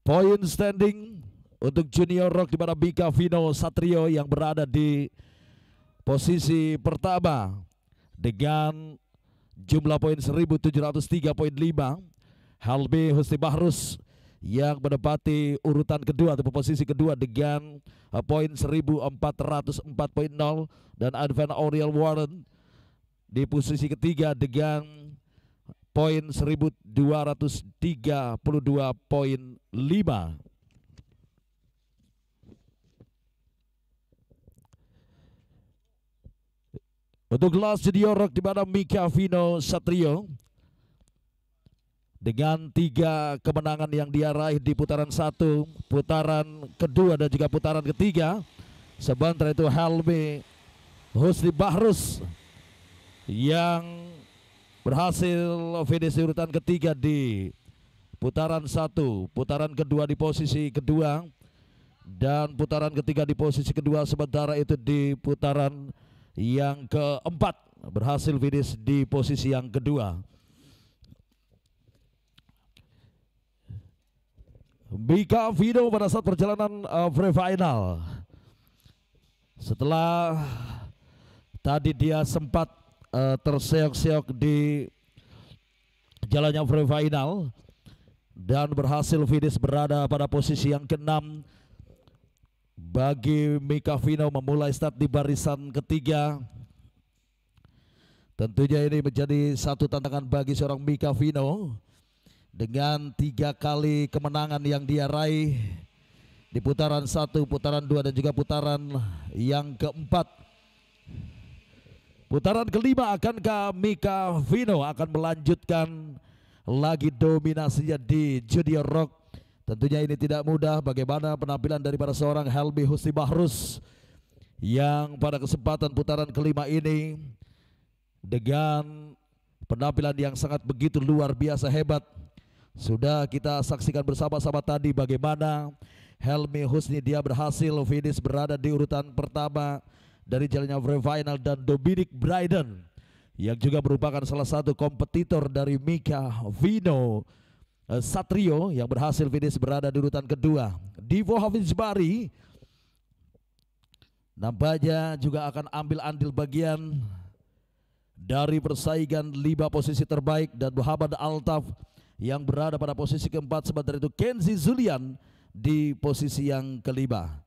Point standing untuk Junior Rock di mana Mika Vino Satrio yang berada di posisi pertama dengan jumlah poin 1703.5. Helmi Husni Bahrus yang menempati urutan kedua atau posisi kedua dengan poin 1404.0, dan Advan Auriel Warren di posisi ketiga dengan poin 1232.5. Untuk kelas Junior Rock di mana Mika Vino Satrio dengan 3 kemenangan yang dia raih di putaran 1, putaran kedua dan juga putaran ketiga. Sementara itu Helmi Husni Bahrus yang berhasil finish di urutan ketiga di putaran 1, putaran kedua di posisi kedua, dan putaran ketiga di posisi kedua. Sementara itu di putaran yang keempat berhasil finish di posisi yang kedua. Mika Vino pada saat perjalanan pre-final, setelah tadi dia sempat terseok-seok di jalannya pre-final dan berhasil finish berada pada posisi yang ke-6. Bagi Mika Vino memulai start di barisan ketiga, tentunya ini menjadi satu tantangan bagi seorang Mika Vino dengan 3 kali kemenangan yang dia raih di putaran 1, putaran 2 dan juga putaran yang keempat. Putaran kelima, akankah Mika Vino akan melanjutkan lagi dominasinya di Junior Rock? Tentunya ini tidak mudah. Bagaimana penampilan daripada seorang Helmi Husni Bahrus yang pada kesempatan putaran kelima ini dengan penampilan yang sangat begitu luar biasa hebat. Sudah kita saksikan bersama-sama tadi bagaimana Helmi Husni dia berhasil finish berada di urutan pertama dari jalannya pre-final, dan Dominic Bryden yang juga merupakan salah satu kompetitor dari Mika Vino Satrio yang berhasil finish berada di urutan kedua. Divo Hafiz Bari nampaknya juga akan ambil andil bagian dari persaingan 5 posisi terbaik, dan Muhammad Altaf yang berada pada posisi keempat. Sementara itu Kenzi Zulian di posisi yang kelima.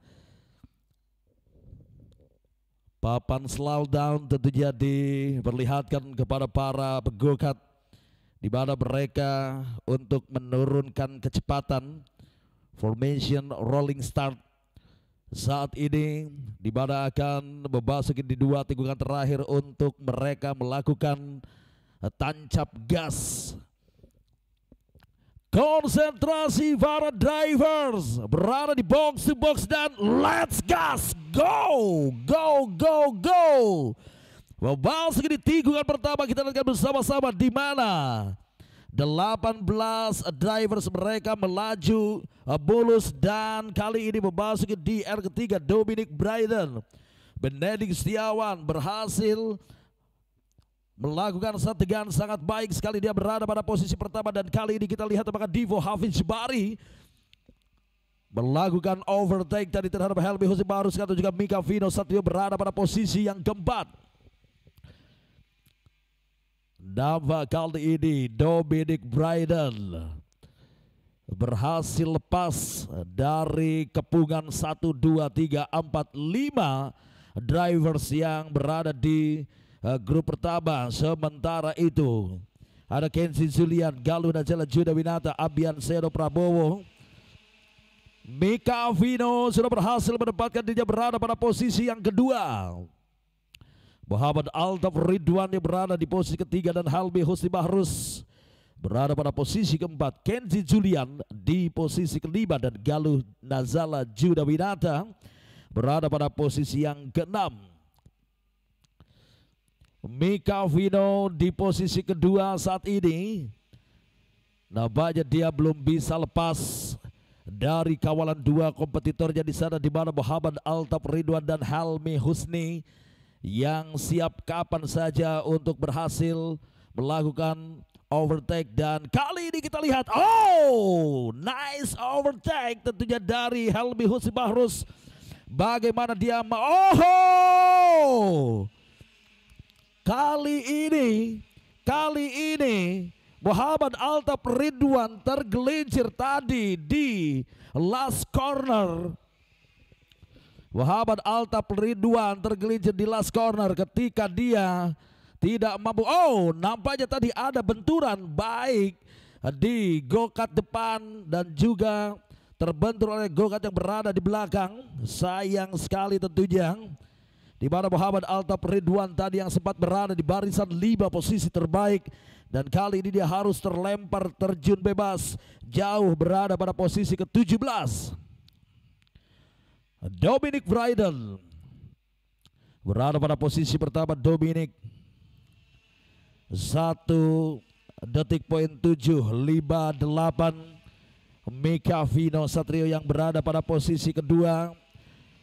Papan slowdown tentunya diperlihatkan kepada para pegugat, di mana mereka untuk menurunkan kecepatan formation rolling start saat ini, di mana akan memasuki di 2 tikungan terakhir untuk mereka melakukan tancap gas. Konsentrasi para drivers berada di box to box dan let's gas, go go go go. Memasuki di tikungan pertama, kita lihat bersama-sama di mana 18 drivers mereka melaju mulus, dan kali ini memasuki di R ketiga. Dominic Bryden, Benedict Setiawan berhasil melakukan strategi sangat baik sekali. Dia berada pada posisi pertama, dan kali ini kita lihat apakah Divo Hafiz Bari melakukan overtake tadi terhadap Helmi Husni Bahrus, atau juga Mika Vino Satrio berada pada posisi yang keempat. Nama kali ini Dominic Bryden berhasil lepas dari kepungan 1, 2, 3, 4, 5 drivers yang berada di grup pertama. Sementara itu ada Kenzi Zulian, Galuh Najela Juda Winata, Abian Sero Prabowo. Mika Vino sudah berhasil menempatkan dirinya berada pada posisi yang kedua. Muhammad Altaf Ridwan yang berada di posisi ketiga, dan Helmi Husni Bahrus berada pada posisi keempat. Kenzi Julian di posisi kelima, dan Galuh Nazala Juda Winata berada pada posisi yang keenam. Mika Vino di posisi kedua saat ini. Nampaknya dia belum bisa lepas dari kawalan 2 kompetitornya di sana, di mana Muhammad Altaf Ridwan dan Helmi Husni yang siap kapan saja untuk berhasil melakukan overtake, dan kali ini kita lihat nice overtake tentunya dari Helmi Husni Bahrus. Bagaimana dia kali ini Muhammad Altaf Ridwan tergelincir tadi di last corner. Muhammad Altaf Ridwan tergelincir di last corner ketika dia tidak mampu. Nampaknya tadi ada benturan baik di go-kart depan dan juga terbentur oleh go-kart yang berada di belakang. Sayang sekali tentunya, di mana Muhammad Altaf Ridwan tadi yang sempat berada di barisan 5 posisi terbaik, dan kali ini dia harus terlempar terjun bebas jauh berada pada posisi ke-17. Dominic Bridal berada pada posisi pertama. Dominic 1:07.58. Mika Vino Satrio yang berada pada posisi kedua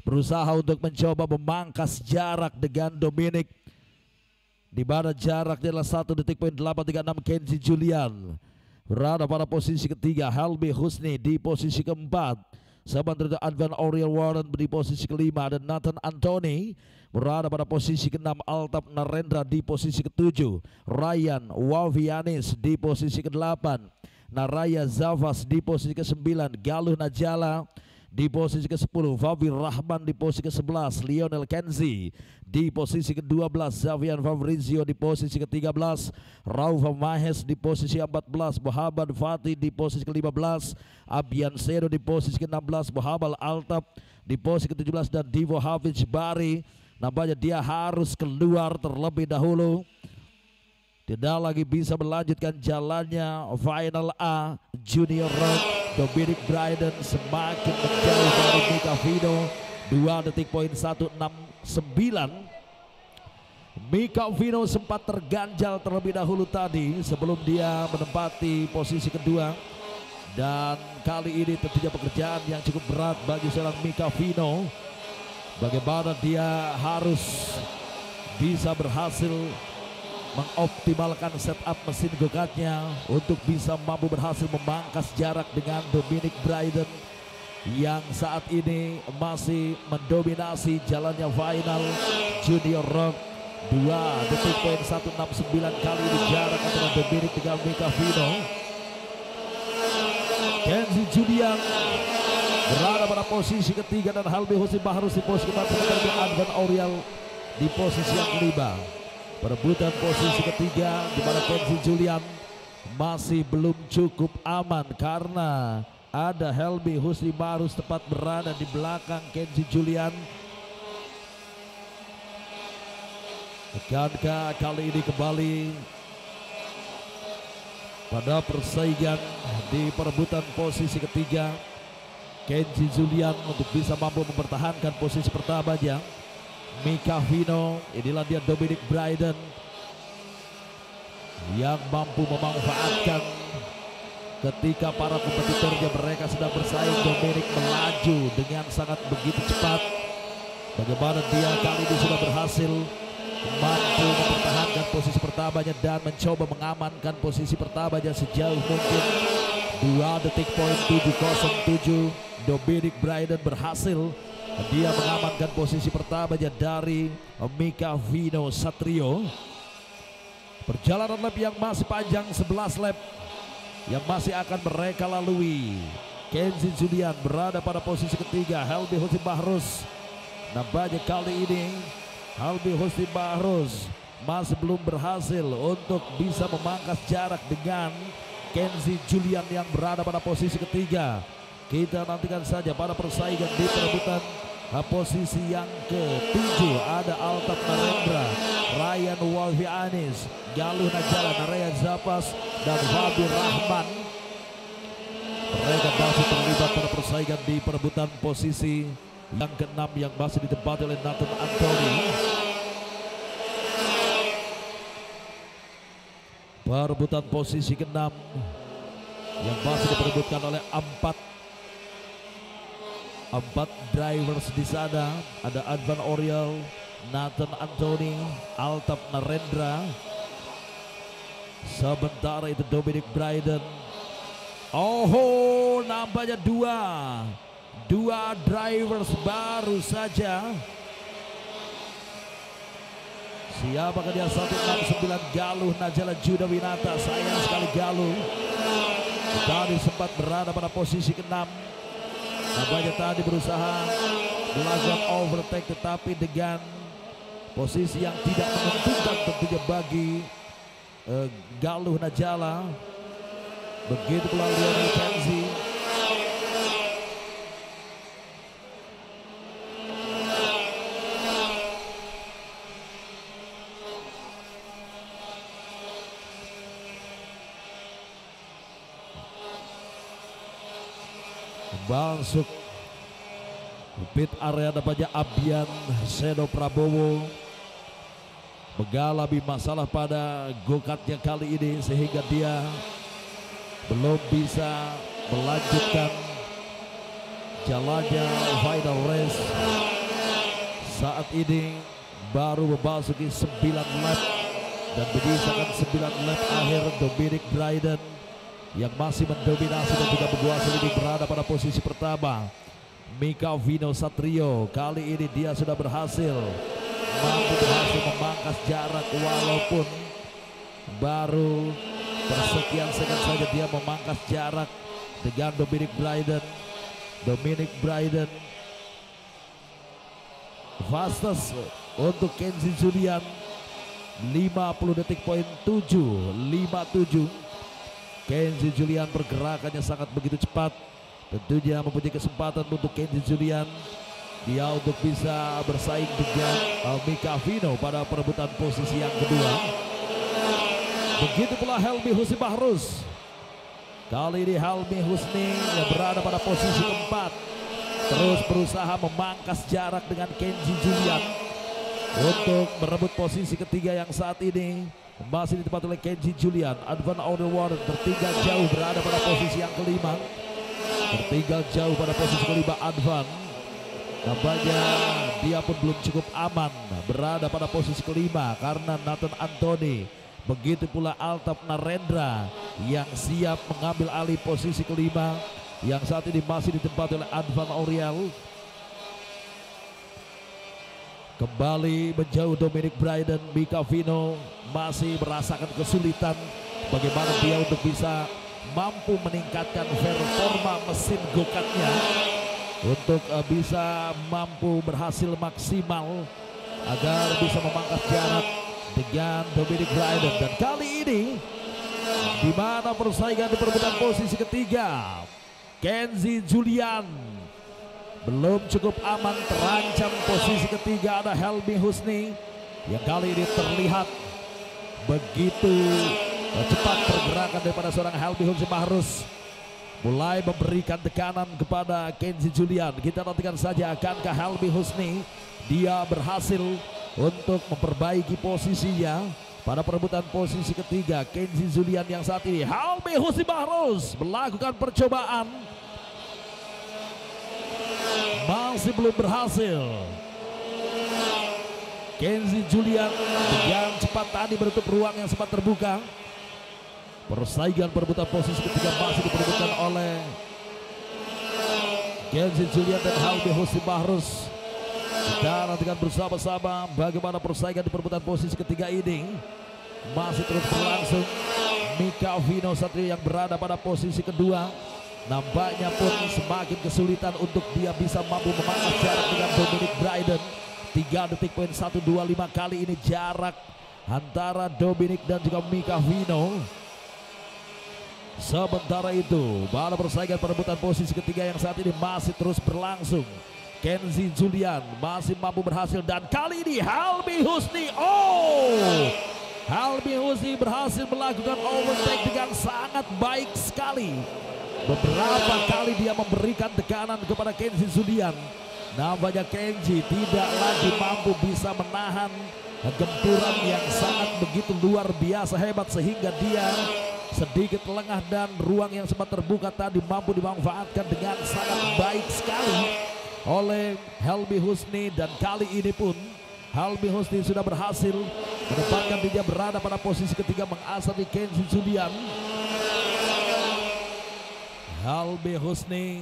berusaha untuk mencoba memangkas jarak dengan Dominic, di mana jaraknya adalah 1:836. Kenzi Julian berada pada posisi ketiga. Helmi Husni di posisi keempat. Sementara itu Advan Oriel Warren di posisi kelima. Dan Nathan Anthony berada pada posisi ke-6. Altaf Narendra di posisi ke-7. Ryan Wavianis di posisi ke-8. Naraya Zavas di posisi ke-9. Galuh Najala di posisi ke-10. Fabi Rahman di posisi ke-11. Lionel Kenzi di posisi ke-12. Zavian Fabrizio di posisi ke-13. Raufa Mahes di posisi 14. Muhammad Fatih di posisi ke-15. Abian Sedo di posisi ke-16. Muhammad Altaf di posisi ke-17. Dan Divo Hafiz Bari nampaknya dia harus keluar terlebih dahulu, tidak lagi bisa melanjutkan jalannya Final A Junior Road. Dominic Bryden semakin menjauh dari Mika Vino 2:169. Mika Vino sempat terganjal terlebih dahulu tadi sebelum dia menempati posisi kedua, dan kali ini tentunya pekerjaan yang cukup berat bagi seorang Mika Vino. Bagaimana dia harus bisa berhasil mengoptimalkan setup mesin go-kartnya untuk bisa mampu berhasil memangkas jarak dengan Dominic Bryden yang saat ini masih mendominasi jalannya Final Junior Rock. 2:169 kali ini jarak antara Dominic dengan Mika Vino. Kenzi Julian berada pada posisi ketiga dan Helmi Husni Bahrus di posisi keempat. Sementara Advan Oriel di posisi yang kelima. Perebutan posisi ketiga di mana Kenzi Julian masih belum cukup aman karena ada Helmi Husni Bahrus tepat berada di belakang Kenzi Julian. Akankah kali ini kembali pada persaingan di perebutan posisi ketiga Kenzi Julian untuk bisa mampu mempertahankan posisi pertamanya? Mika Vino, inilah dia Dominic Bryden yang mampu memanfaatkan ketika para kompetitornya mereka sedang bersaing. Dominic melaju dengan sangat begitu cepat. Bagaimana dia kali ini sudah berhasil mampu mempertahankan posisi pertamanya dan mencoba mengamankan posisi pertamanya sejauh mungkin. 2:707. Dominic Bryden berhasil dia mengamankan posisi pertamanya dari Mika Vino Satrio. Perjalanan lap yang masih panjang, 11 lap yang masih akan mereka lalui. Kenzi Julian berada pada posisi ketiga. Helmi Husni Bahrus nampaknya kali ini Helmi Husni Bahrus masih belum berhasil untuk bisa memangkas jarak dengan Kenzi Julian yang berada pada posisi ketiga. Kita nantikan saja pada persaingan di perebutan posisi yang ke-7. Ada Altaf Narendra, Ryan Walvianis, Galuh Najala, Naraya Zapas, dan Fabi Rahman. Mereka masih terlibat pada persaingan di perebutan posisi yang ke-6 yang masih ditempati oleh Nathan Anthony. Perebutan posisi ke-6 yang masih diperebutkan oleh empat drivers di sana. Ada Advan Oriel, Nathan Anthony, Altaf Narendra, Sementara itu Dominic Bryden. Oh, nampaknya dua drivers baru saja. Siapakah dia? 169 Galuh Najala Juda Winata. Sayang sekali Galuh tadi sempat berada pada posisi ke-6. Nampaknya tadi berusaha melakukan overtake tetapi dengan posisi yang tidak menguntungkan tentunya bagi Galuh Najala. Begitu pula Lionel Kenzie. Masuk pit area nampaknya Abian Seno Prabowo mengalami masalah pada go-kartnya kali ini sehingga dia belum bisa melanjutkan jalannya final race. Saat ini baru memasuki 9 lap dan berdasarkan 9 lap akhir Dominic Bryden yang masih mendominasi dan juga menguasai ini berada pada posisi pertama. Mika Vino Satrio kali ini dia sudah berhasil memangkas jarak walaupun baru persekian second saja dia memangkas jarak dengan Dominic Bryden. Dominic Bryden fastest untuk Kenzie Julian 50 detik poin 757. Kenzie Julian pergerakannya sangat begitu cepat. Tentunya mempunyai kesempatan untuk Kenzie Julian dia untuk bisa bersaing dengan Mika Vino pada perebutan posisi yang kedua. Begitu pula Helmi Husni Bahrus. Kali ini Helmi Husni yang berada pada posisi keempat terus berusaha memangkas jarak dengan Kenzie Julian untuk merebut posisi ketiga yang saat ini masih ditempati oleh Kenzie Julian. Advan Underwater tertinggal jauh berada pada posisi yang kelima. Tertinggal jauh pada posisi kelima Advan. Nampaknya dia pun belum cukup aman berada pada posisi kelima karena Nathan Anthony. Begitu pula Altaf Narendra yang siap mengambil alih posisi kelima yang saat ini masih ditempati oleh Advan Auriel. Kembali menjauh Dominic Bryden. Mika Vino masih merasakan kesulitan bagaimana dia untuk bisa mampu meningkatkan performa mesin go-kartnya untuk bisa mampu berhasil maksimal agar bisa memangkas jarak dengan Dominic Bryden. Dan kali ini di mana persaingan di perebutan posisi ketiga, Kenzie Julian belum cukup aman, terancam posisi ketiga ada Helmi Husni yang kali ini terlihat begitu cepat pergerakan daripada seorang Helmi Husni Bahrus mulai memberikan tekanan kepada Kenzie Julian. Kita nantikan saja akankah Helmi Husni dia berhasil untuk memperbaiki posisinya pada perebutan posisi ketiga. Kenzie Julian yang saat ini Helmi Husni Bahrus melakukan percobaan masih belum berhasil. Kenzie Julian yang cepat tadi menutup ruang yang sempat terbuka. Persaingan perebutan posisi ketiga masih diperebutkan oleh Kenzie Julian dan Helmi Husni Bahrus. Kita nantikan bersama-sama bagaimana persaingan di perebutan posisi ketiga ini masih terus berlangsung. Mika Vino Satrio yang berada pada posisi kedua nampaknya pun semakin kesulitan untuk dia bisa mampu memangkas jarak dengan Dominic Bryden. 3 detik poin 125 kali ini jarak antara Dominic dan juga Mika Vino. Sementara itu pada persaingan perebutan posisi ketiga yang saat ini masih terus berlangsung. Kenzie Julian masih mampu berhasil dan kali ini Helmi Husni. Helmi Husni berhasil melakukan overtake dengan sangat baik sekali. Beberapa kali dia memberikan tekanan kepada Kenzie Julian. Nampaknya Kenzie tidak lagi mampu bisa menahan gempuran yang sangat begitu luar biasa hebat sehingga dia sedikit lengah dan ruang yang sempat terbuka tadi mampu dimanfaatkan dengan sangat baik sekali oleh Helmi Husni. Dan kali ini pun Helmi Husni sudah berhasil menempatkan dia berada pada posisi ketiga mengasah di Kenzi Julian. Helmi Husni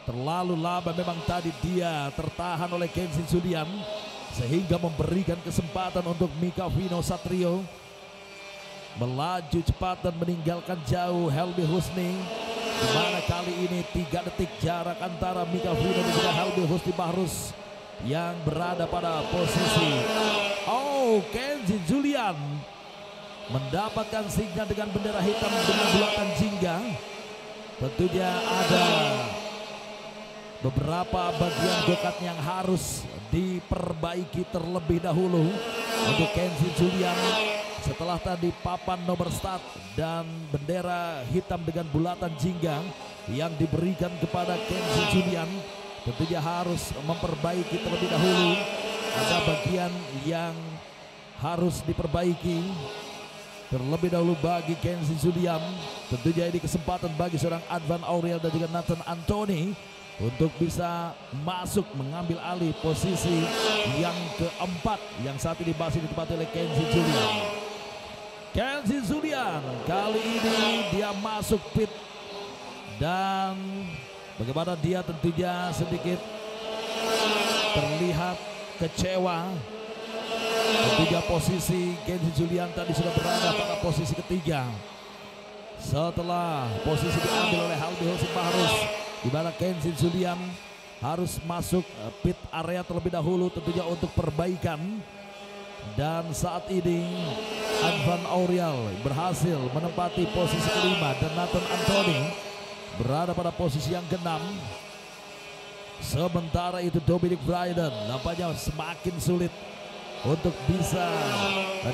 terlalu lama memang tadi dia tertahan oleh Kenzi Julian sehingga memberikan kesempatan untuk Mika Vino Satrio melaju cepat dan meninggalkan jauh Helmi Husni, di mana kali ini 3 detik jarak antara Mika Vino dan juga Helmi Husni Mahruz yang berada pada posisi. Kenzi Julian mendapatkan sinyal dengan bendera hitam dengan bulatan jingga. Tentunya ada beberapa bagian go-kart yang harus diperbaiki terlebih dahulu untuk Kenzi Julian setelah tadi papan nomor start dan bendera hitam dengan bulatan jingga yang diberikan kepada Kenzi Julian. Tentunya harus memperbaiki terlebih dahulu, ada bagian yang harus diperbaiki terlebih dahulu bagi Kenzi Julian. Tentunya ini kesempatan bagi seorang Advan Auriel dan juga Nathan Anthony untuk bisa masuk mengambil alih posisi yang keempat yang saat ini masih ditempati oleh Kenzi Julian. Kenzi Julian kali ini dia masuk pit dan bagaimana dia tentunya sedikit terlihat kecewa. Tentunya posisi Kenzi Julian tadi sudah berada pada posisi ketiga setelah posisi diambil oleh Helmi Husni Mahruz, di mana Kenzi Julian harus masuk pit area terlebih dahulu tentunya untuk perbaikan. Dan saat ini Advan Auriel berhasil menempati posisi kelima dan Nathan Anthony berada pada posisi yang keenam. Sementara itu Dominic Bryden nampaknya semakin sulit untuk bisa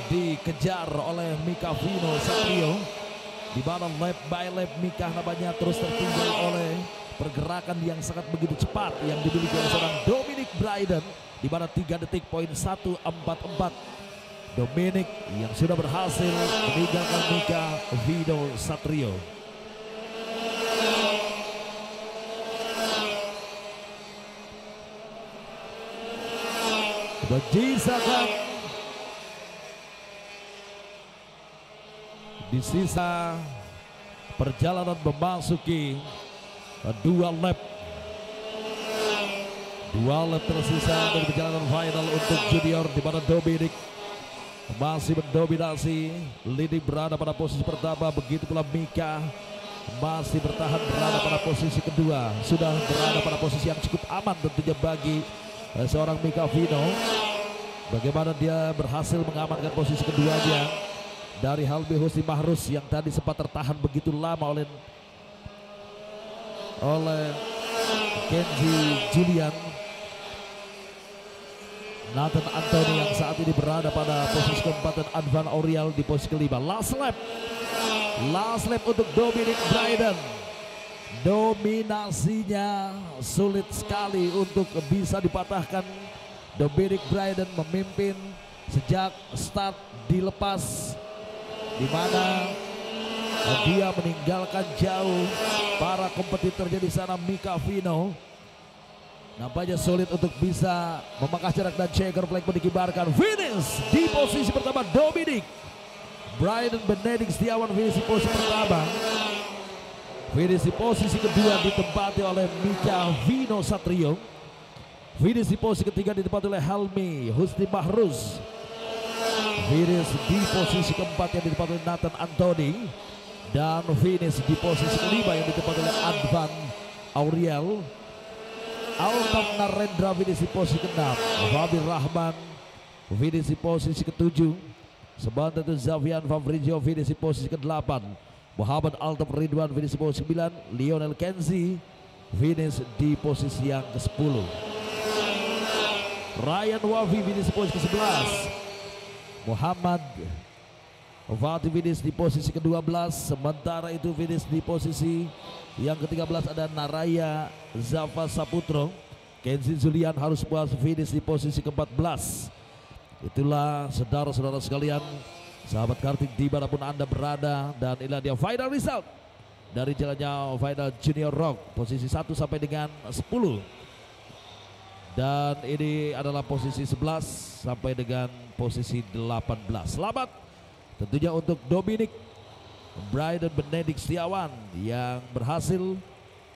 dikejar oleh Mika Vino Satrio, di mana lap by lap Mika nampaknya terus tertinggal oleh pergerakan yang sangat begitu cepat yang dimiliki oleh seorang Dominic Bryden, di mana 3 detik poin 144. Dominic yang sudah berhasil meninggalkan Mika Vino Satrio. Berjisakan di sisa perjalanan memasuki 2 lap tersisa dari perjalanan final untuk junior, di mana Dominic masih mendominasi, leading berada pada posisi pertama. Begitu pula Mika masih bertahan berada pada posisi kedua, sudah berada pada posisi yang cukup aman tentunya bagi seorang Mika Vino. Bagaimana dia berhasil mengamankan posisi keduanya dari Helmi Husni Mahruz yang tadi sempat tertahan begitu lama oleh Kenzi Julian. Nathan Anthony yang saat ini berada pada posisi keempat dan Advan Auriel di posisi kelima. Last lap untuk Dominic Bryden. Dominasinya sulit sekali untuk bisa dipatahkan. Dominic Bryden memimpin sejak start dilepas, di mana dia meninggalkan jauh para kompetitornya di sana. Mika Vino nampaknya sulit untuk bisa memangkas jarak dan checker flag pun dikibarkan. Finish di posisi pertama Dominic Bryden Benedict Setiawan, finish di posisi pertama. Finish di posisi kedua ditempati oleh Mika Vino Satrio. Finish di posisi ketiga ditempati oleh Helmi Husni Mahruz. Finish di posisi keempat yang ditempati oleh Nathan Anthony. Dan finish di posisi kelima yang ditempati oleh Advan Auriel. Altam Narendra finish di posisi ke-6. Fabir Rahman finish di posisi ke-7. Sementara itu Zavian Fabrizio finish di posisi ke-8. Muhammad Altam Ridwan finish di posisi 9. Lionel Kenzi finish di posisi yang ke-10. Ryan Wafi finish di posisi ke-11. Muhammad Fatih finish di posisi ke-12. Sementara itu finish di posisi yang ke-13 ada Naraya Zafa Saputro. Kenzi Julian harus finish di posisi ke-14. Itulah saudara-saudara sekalian, sahabat karting dimanapun Anda berada, dan inilah dia final result dari jalannya final Junior Rock posisi 1 sampai dengan 10. Dan ini adalah posisi 11 sampai dengan posisi 18. Selamat tentunya untuk Dominic Bryden Benedict Setiawan yang berhasil